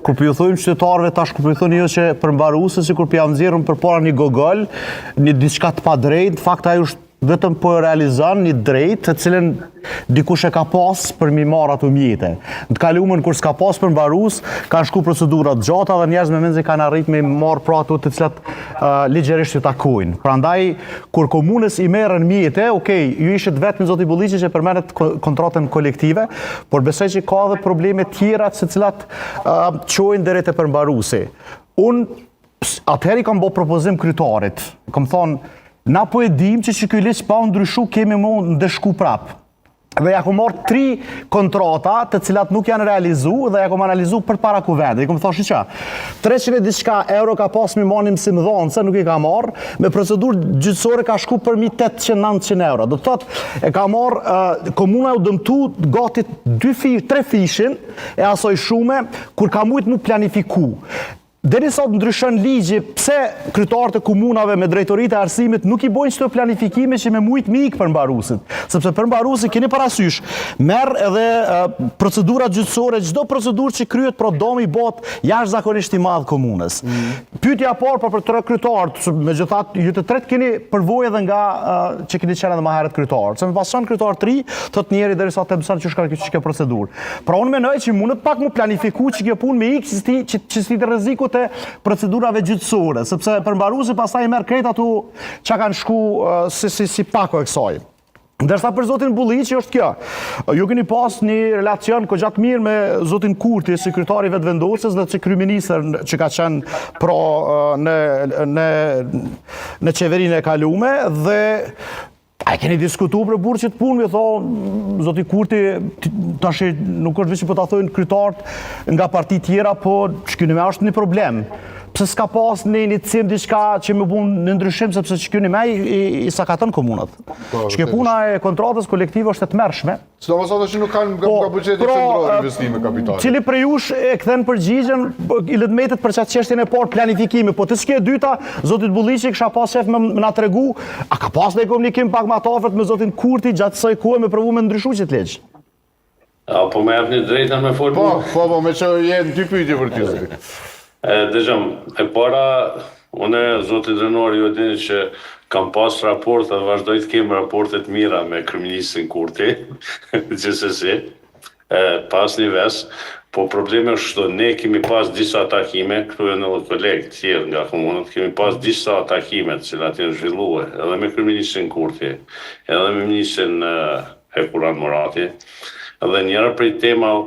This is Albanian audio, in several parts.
kur për ju thojmë qytetarëve tash, kur për ju thoni jo që përmbaruese, si kur për janë nxjerrën përpara një gogol, një diçka të padrejtë, fakta ajo është vetëm po realizon një drejtë të cilën dikush e ka pas për mi marrë ato mjete. Në të kaluamën kur s'ka pas përmbarues, kanë shku procedura të gjata dhe njerëz me mendje kanë arrit me marrë pra ato të cilat ligjërisht ju takojnë. Prandaj kur komunës i merren mjete, okay, ju ishit vetëm zoti Bulliqi që përmendet kontratën kolektive, por besoj që ka edhe probleme tjera se cilat çojnë deri te përmbaruesi. Unë atëherë kam bërë propozim kryetarit. Kam thonë na po e dim që ky ligj pa ndryshu kemi më ndeshku prap. Dhe ja ku marrë 3 kontrata të cilat nuk janë realizu dhe ja ku analizu për para kuvendit. I kom thosh që 300 diçka euro ka pas mi manim si më dhonë, se nuk i ka marrë, me procedurë gjyqësore ka shku për 800-900 euro. Do të thotë e ka marrë komuna u dëmtu gati 3 fishin e asoj shume kur ka mujt mu planifiku. Deri sot ndryshon ligji, pse kryetarët e komunave me drejtoritë e arsimit nuk i bojnë çdo planifikime që me mujt me ik përmbaruesit, sepse përmbaruesi keni parasysh, merr edhe procedura gjyqësore, çdo procedurë që kryhet pro domi bëhet jashtëzakonisht i madh komunës. Pyetja parë për të kryetarët, megjithatë ju të tretë keni përvojë edhe nga që keni qenë edhe më herët kryetar, se më pason kryetar 3, thot njëri derisa të mëson ç'ka kjo procedurë. Pra unë mendoj që mundet pak mu planifiku që kjo punë me ik që si të rreziku të procedurave gjyqësore, sepse përmbaruesi pastaj merr krejt ato çka kanë shku si pako e kësaj. Ndërsa për zotin Bulliqi është kjo. Ju keni pas një relacion kogja të mirë me zotin Kurti, si kryetari vetëvendosës dhe si kryeministër që ka qenë pro në qeverinë e kalume dhe a keni diskutu për burë që të punë, me thonë, zoti Kurti, tash nuk është veç që po ta thojnë kryetarët nga parti tjera, po shkyni me është një problem. Pse s'ka pas një iniciativë diçka që më bën në ndryshim, sepse shkyni me i sakaton komunat. Shkë puna e kontratës kolektive është e tmerrshme. Sidomos që nuk kanë nga buxheti qendror investime kapitale. Cili prej jush e kthen përgjigjen, i lëdmetet për çast çështjen e parë planifikimi, po të s'ke e dyta, zotit Bulliqi kisha pas shef më na tregu, a ka pas një komunikim pak më të afërt me zotin Kurti gjatë kësaj kohe me provu me ndryshu që të ligj? Po me japni drejtën me fol. Po, me që jenë dy pyetje për ty. Dëgjom, e para, une, zotit Drenori, ju dini që kam pas raport dhe vazhdoj të kem raportet mira me kryeministrin Kurti, gjithsesi, pas një ves, po problemi është që ne kemi pas disa takime, këtu e në kolegë tjerë nga komunët, kemi pas disa takime të cilat janë zhvillue, edhe me kryeministrin Kurti, edhe me ministrin Hekuran Murati, edhe njëra prej tema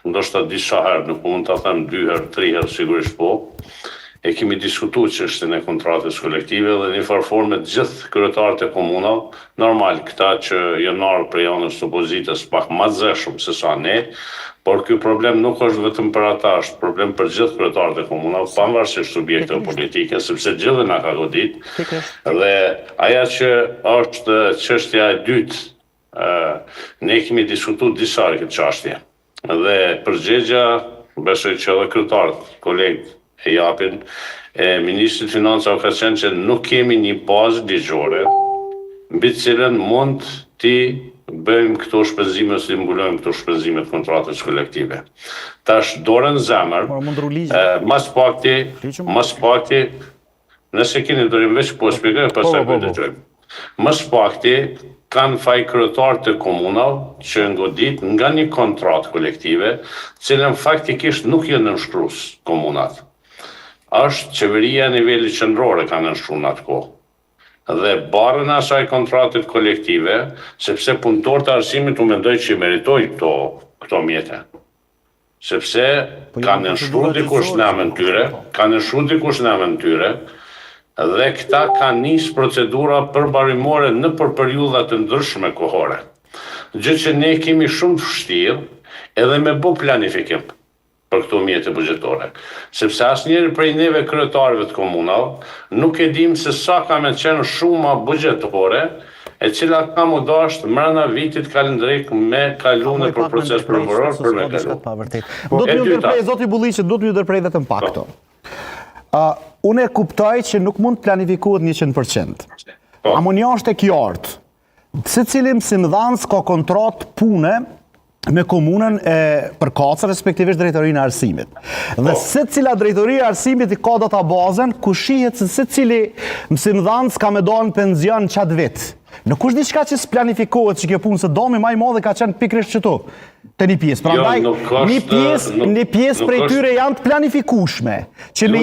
ndoshta disa herë, nuk mund të them 2 herë, 3 herë sigurisht po, e kemi diskutuar çështjen e kontratës kolektive dhe në farforme të gjithë kryetarët e komunave, normal këta që janë ardhur prej anës së opozitës pak më zëshëm se sa ne, por ky problem nuk është vetëm për ata, është problem për gjithë kryetarët e komunave, pavarësisht subjekteve politike, sepse gjithë na ka godit. Dhe ajo që është çështja e dytë, ne kemi diskutuar disa herë këtë çështje. Dhe përgjigja, besoj që edhe kryetarët, kolegët e japin, Ministri Financave ka thënë që nuk kemi një bazë ligjore mbi të cilën mund të bëjmë këto shpenzime si mbulojmë këto shpenzime të kontratës kolektive. Tash dorën zemër, mas pakti, nëse keni dorim veç po shpjegoj, pastaj po dëgjojmë. Mas pakti kanë faj kryetarë të komunave që ngodit nga një kontratë kolektive, cilën faktikisht nuk janë nënshkruas komunat. Është qeveria e nivelit qendror ka nënshkruar në atë kohë. Dhe barën e asaj kontratit kolektive, sepse punëtorët e arsimit u mendoj që i meritojnë këto mjete. Sepse ka nënshkruar dikush në emën tyre, dhe këta ka nisë procedura përbarimore në periudha të ndryshme kohore. Gjë që ne kemi shumë vështirë edhe me bë planifikim për këto mjete buxhetore. Sepse asnjëri prej neve kryetarëve të komunave nuk e dim se sa ka me qenë shuma buxhetore e cila ka mu dashtë mrena vitit kalendrik me kaluar për proces përmbëror për me kaluar. Do të më ndërprej, zoti Bulliqi, do të më ndërprej vetëm pak këto. Unë e kuptoj që nuk mund të planifikohet 100%. Amo një është e kjartë. Se cilim si mëdhanës ka kontratë pune me komunën e përkatësër, respektivisht drejtorinë e arsimit. Dhe secila drejtori e arsimit i ka databazën ku shihet se secili mësimdhënës ka me dalë në penzion qatë vit. Nuk është diçka që s'planifikohet që kjo punë se domi më i madhe ka qenë pikërisht këtu. Te një pjesë. Prandaj një pjesë prej tyre janë të planifikueshme që me